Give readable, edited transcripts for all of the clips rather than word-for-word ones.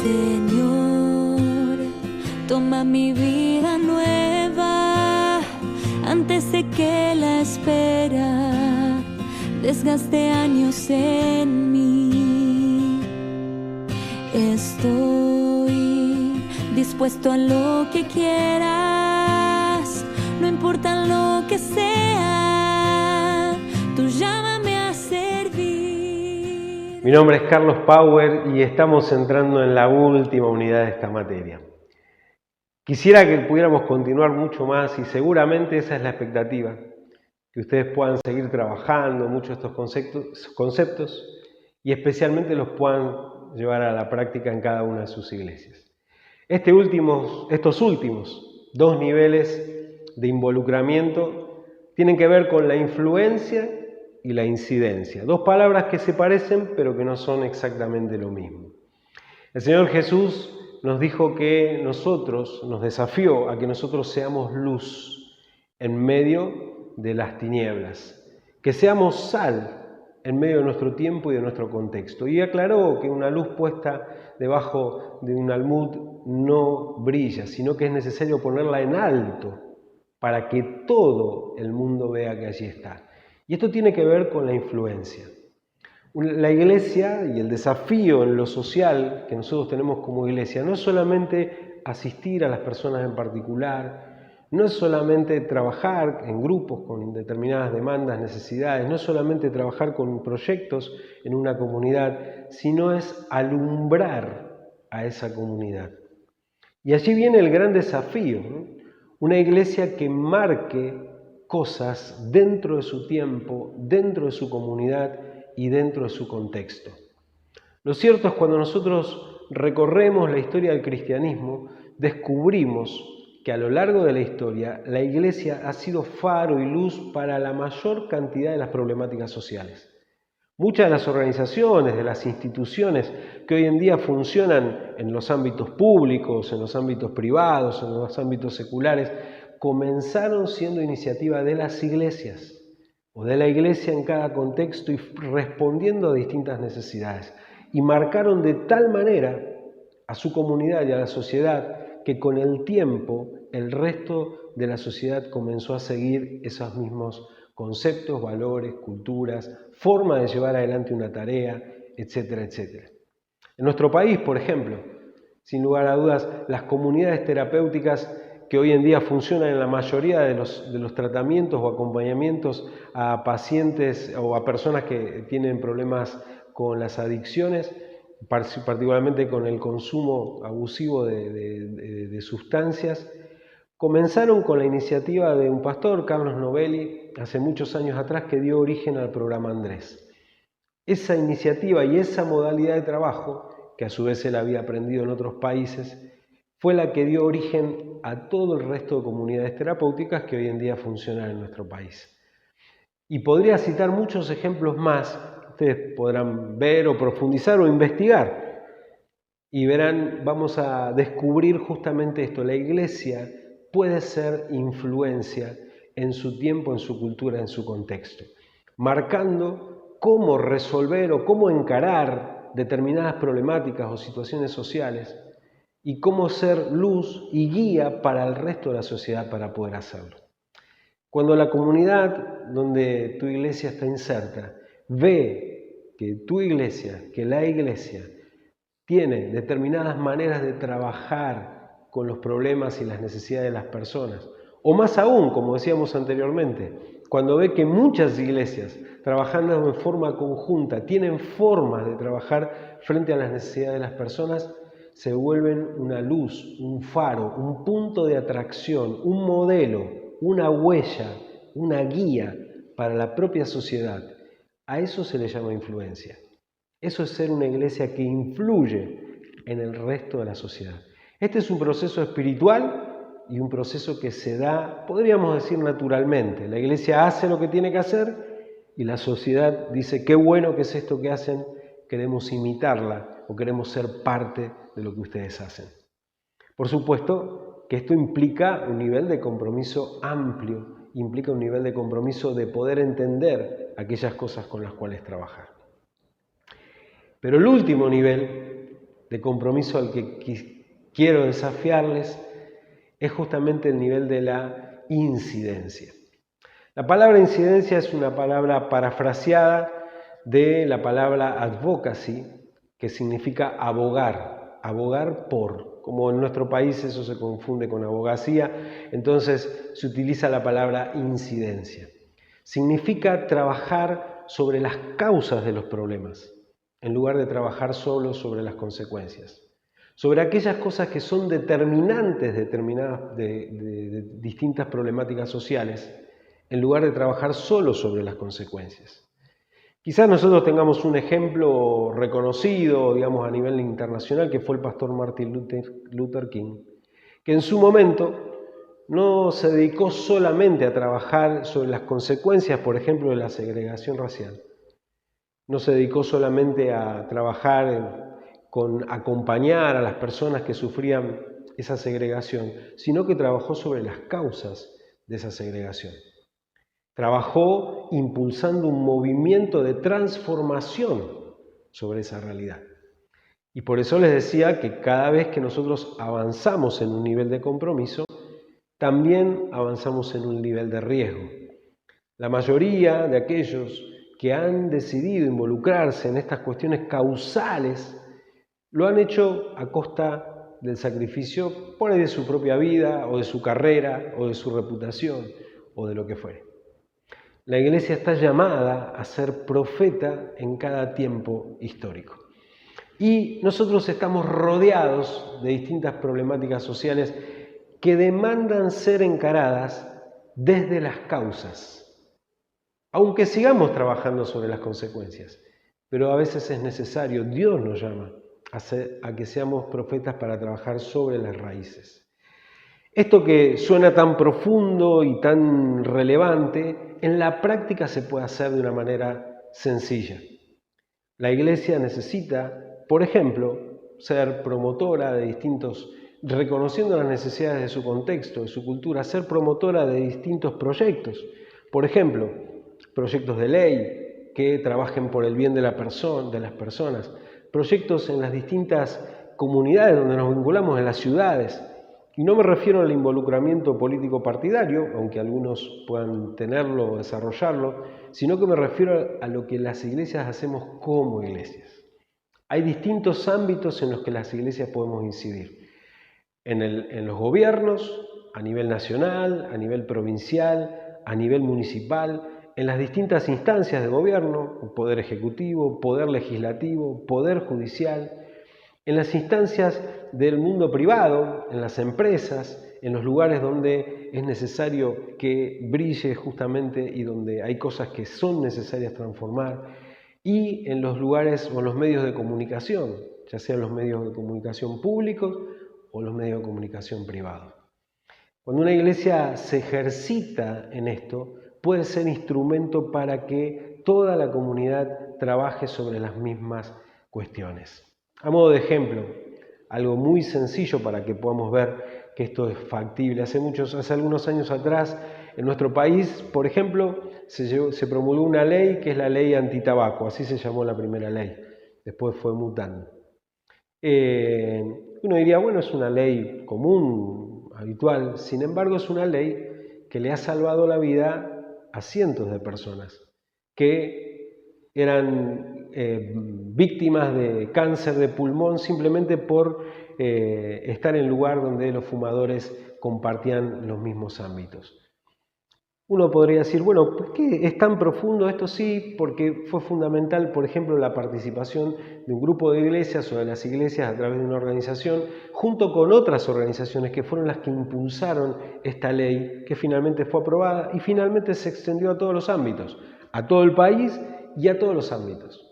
Señor, toma mi vida nueva antes de que la espera desgaste años en mí. Estoy dispuesto a lo que quieras, no importa lo que sea, tú llámame a servir. Mi nombre es Carlos Power y estamos entrando en la última unidad de esta materia. Quisiera que pudiéramos continuar mucho más y seguramente esa es la expectativa, que ustedes puedan seguir trabajando mucho estos conceptos y especialmente los puedan llevar a la práctica en cada una de sus iglesias. Estos últimos dos niveles de involucramiento tienen que ver con la influencia y la incidencia. Dos palabras que se parecen pero que no son exactamente lo mismo. El Señor Jesús nos dijo que nos desafió a que nosotros seamos luz en medio de las tinieblas, que seamos sal en medio de nuestro tiempo y de nuestro contexto. Y aclaró que una luz puesta debajo de un almud no brilla, sino que es necesario ponerla en alto para que todo el mundo vea que allí está. Y esto tiene que ver con la influencia. La iglesia y el desafío en lo social que nosotros tenemos como iglesia no es solamente asistir a las personas en particular, no es solamente trabajar en grupos con determinadas demandas, necesidades, no es solamente trabajar con proyectos en una comunidad, sino es alumbrar a esa comunidad. Y allí viene el gran desafío, ¿no? Una iglesia que marque cosas dentro de su tiempo, dentro de su comunidad y dentro de su contexto. Lo cierto es cuando nosotros recorremos la historia del cristianismo, descubrimos que a lo largo de la historia la iglesia ha sido faro y luz para la mayor cantidad de las problemáticas sociales. Muchas de las organizaciones, de las instituciones que hoy en día funcionan en los ámbitos públicos, en los ámbitos privados, en los ámbitos seculares, comenzaron siendo iniciativa de las iglesias o de la iglesia en cada contexto y respondiendo a distintas necesidades. Y marcaron de tal manera a su comunidad y a la sociedad que con el tiempo el resto de la sociedad comenzó a seguir esos mismos conceptos, valores, culturas, forma de llevar adelante una tarea, etcétera, etcétera. En nuestro país, por ejemplo, sin lugar a dudas, las comunidades terapéuticas que hoy en día funcionan en la mayoría de los tratamientos o acompañamientos a pacientes o a personas que tienen problemas con las adicciones, particularmente con el consumo abusivo de sustancias, comenzaron con la iniciativa de un pastor, Carlos Novelli, hace muchos años atrás, que dio origen al programa Andrés. Esa iniciativa y esa modalidad de trabajo, que a su vez él había aprendido en otros países, fue la que dio origen a todo el resto de comunidades terapéuticas que hoy en día funcionan en nuestro país. Y podría citar muchos ejemplos más, ustedes podrán ver o profundizar o investigar, y verán, vamos a descubrir justamente esto, la iglesia puede ser influencia en su tiempo, en su cultura, en su contexto, marcando cómo resolver o cómo encarar determinadas problemáticas o situaciones sociales y cómo ser luz y guía para el resto de la sociedad para poder hacerlo. Cuando la comunidad donde tu iglesia está inserta ve que tu iglesia, que la iglesia tiene determinadas maneras de trabajar con los problemas y las necesidades de las personas, o más aún, como decíamos anteriormente, cuando ve que muchas iglesias trabajando en forma conjunta tienen formas de trabajar frente a las necesidades de las personas, se vuelven una luz, un faro, un punto de atracción, un modelo, una huella, una guía para la propia sociedad. A eso se le llama influencia. Eso es ser una iglesia que influye en el resto de la sociedad. Este es un proceso espiritual y un proceso que se da, podríamos decir, naturalmente. La iglesia hace lo que tiene que hacer y la sociedad dice, qué bueno que es esto que hacen, queremos imitarla o queremos ser parte de lo que ustedes hacen. Por supuesto que esto implica un nivel de compromiso amplio, implica un nivel de compromiso de poder entender aquellas cosas con las cuales trabajar. Pero el último nivel de compromiso al que quiero desafiarles es justamente el nivel de la incidencia. La palabra incidencia es una palabra parafraseada de la palabra advocacy, que significa abogar, abogar por. Como en nuestro país eso se confunde con abogacía, entonces se utiliza la palabra incidencia. Significa trabajar sobre las causas de los problemas, en lugar de trabajar solo sobre las consecuencias. Sobre aquellas cosas que son determinantes de distintas problemáticas sociales, en lugar de trabajar solo sobre las consecuencias. Quizás nosotros tengamos un ejemplo reconocido, digamos, a nivel internacional, que fue el pastor Martin Luther King, que en su momento no se dedicó solamente a trabajar sobre las consecuencias, por ejemplo, de la segregación racial. No se dedicó solamente a trabajar con acompañar a las personas que sufrían esa segregación, sino que trabajó sobre las causas de esa segregación. Trabajó impulsando un movimiento de transformación sobre esa realidad. Y por eso les decía que cada vez que nosotros avanzamos en un nivel de compromiso, también avanzamos en un nivel de riesgo. La mayoría de aquellos que han decidido involucrarse en estas cuestiones causales lo han hecho a costa del sacrificio por ahí de su propia vida o de su carrera o de su reputación o de lo que fuere. La Iglesia está llamada a ser profeta en cada tiempo histórico. Y nosotros estamos rodeados de distintas problemáticas sociales que demandan ser encaradas desde las causas, aunque sigamos trabajando sobre las consecuencias. Pero a veces es necesario, Dios nos llama a que seamos profetas para trabajar sobre las raíces. Esto que suena tan profundo y tan relevante, en la práctica se puede hacer de una manera sencilla. La Iglesia necesita, por ejemplo, ser promotora de reconociendo las necesidades de su contexto, de su cultura, ser promotora de distintos proyectos. Por ejemplo, proyectos de ley que trabajen por el bien de las personas, proyectos en las distintas comunidades donde nos vinculamos, en las ciudades. Y no me refiero al involucramiento político partidario, aunque algunos puedan tenerlo o desarrollarlo, sino que me refiero a lo que las iglesias hacemos como iglesias. Hay distintos ámbitos en los que las iglesias podemos incidir. En los gobiernos, a nivel nacional, a nivel provincial, a nivel municipal, en las distintas instancias de gobierno, poder ejecutivo, poder legislativo, poder judicial, en las instancias del mundo privado, en las empresas, en los lugares donde es necesario que brille justamente y donde hay cosas que son necesarias transformar, y en los lugares o en los medios de comunicación, ya sean los medios de comunicación públicos o los medios de comunicación privados. Cuando una iglesia se ejercita en esto, puede ser instrumento para que toda la comunidad trabaje sobre las mismas cuestiones. A modo de ejemplo, algo muy sencillo para que podamos ver que esto es factible. Hace algunos años atrás, en nuestro país, por ejemplo, se promulgó una ley que es la ley antitabaco, así se llamó la primera ley, después fue mutando. Uno diría, bueno, es una ley común, habitual, sin embargo es una ley que le ha salvado la vida a cientos de personas que eran víctimas de cáncer de pulmón simplemente por estar en el lugar donde los fumadores compartían los mismos ámbitos. Uno podría decir, bueno, ¿por qué es tan profundo esto? Sí, porque fue fundamental, por ejemplo, la participación de un grupo de iglesias o de las iglesias a través de una organización, junto con otras organizaciones que fueron las que impulsaron esta ley, que finalmente fue aprobada y finalmente se extendió a todos los ámbitos, a todo el país y a todos los ámbitos.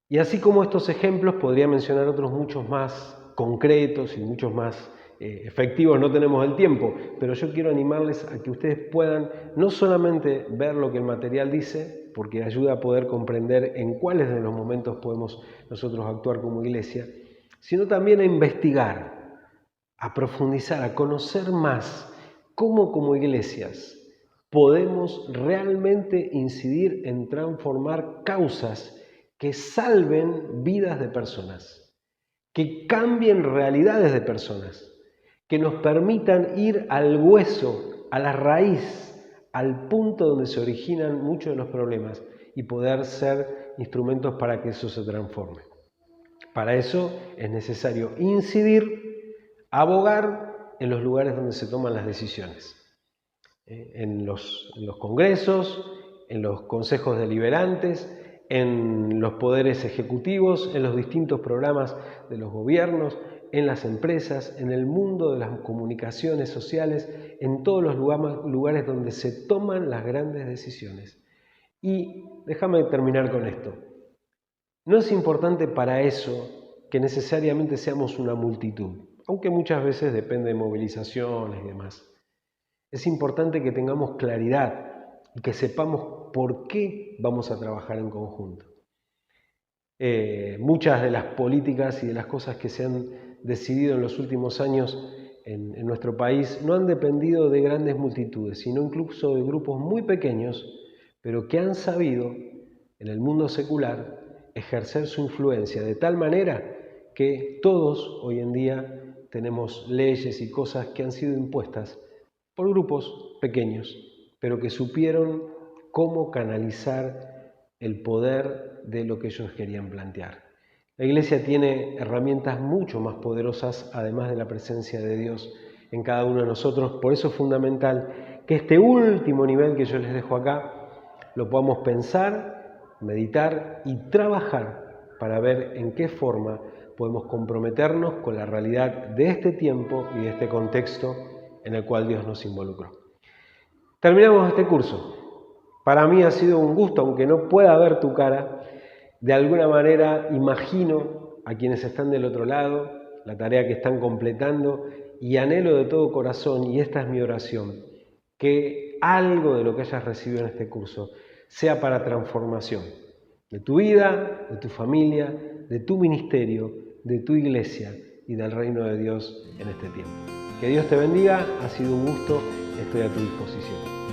Y así como estos ejemplos, podría mencionar otros muchos más concretos y muchos más efectivos. No tenemos el tiempo, pero yo quiero animarles a que ustedes puedan no solamente ver lo que el material dice, porque ayuda a poder comprender en cuáles de los momentos podemos nosotros actuar como iglesia, sino también a investigar, a profundizar, a conocer más cómo como iglesias podemos realmente incidir en transformar causas que salven vidas de personas, que cambien realidades de personas, que nos permitan ir al hueso, a la raíz, al punto donde se originan muchos de los problemas y poder ser instrumentos para que eso se transforme. Para eso es necesario incidir, abogar en los lugares donde se toman las decisiones, en los congresos, en los consejos deliberantes, en los poderes ejecutivos, en los distintos programas de los gobiernos, en las empresas, en el mundo de las comunicaciones sociales, en todos los lugares donde se toman las grandes decisiones. Y déjame terminar con esto. No es importante para eso que necesariamente seamos una multitud, aunque muchas veces depende de movilizaciones y demás. Es importante que tengamos claridad y que sepamos por qué vamos a trabajar en conjunto. Muchas de las políticas y de las cosas que se han decidido en los últimos años en nuestro país no han dependido de grandes multitudes, sino incluso de grupos muy pequeños, pero que han sabido, en el mundo secular, ejercer su influencia de tal manera que todos hoy en día tenemos leyes y cosas que han sido impuestas por grupos pequeños, pero que supieron cómo canalizar el poder de lo que ellos querían plantear. La Iglesia tiene herramientas mucho más poderosas, además de la presencia de Dios en cada uno de nosotros. Por eso es fundamental que este último nivel que yo les dejo acá lo podamos pensar, meditar y trabajar para ver en qué forma podemos comprometernos con la realidad de este tiempo y de este contexto en el cual Dios nos involucró. Terminamos este curso. Para mí ha sido un gusto, aunque no pueda ver tu cara, de alguna manera imagino a quienes están del otro lado, la tarea que están completando, y anhelo de todo corazón, y esta es mi oración, que algo de lo que hayas recibido en este curso sea para transformación de tu vida, de tu familia, de tu ministerio, de tu iglesia y del reino de Dios en este tiempo. Que Dios te bendiga, ha sido un gusto, estoy a tu disposición.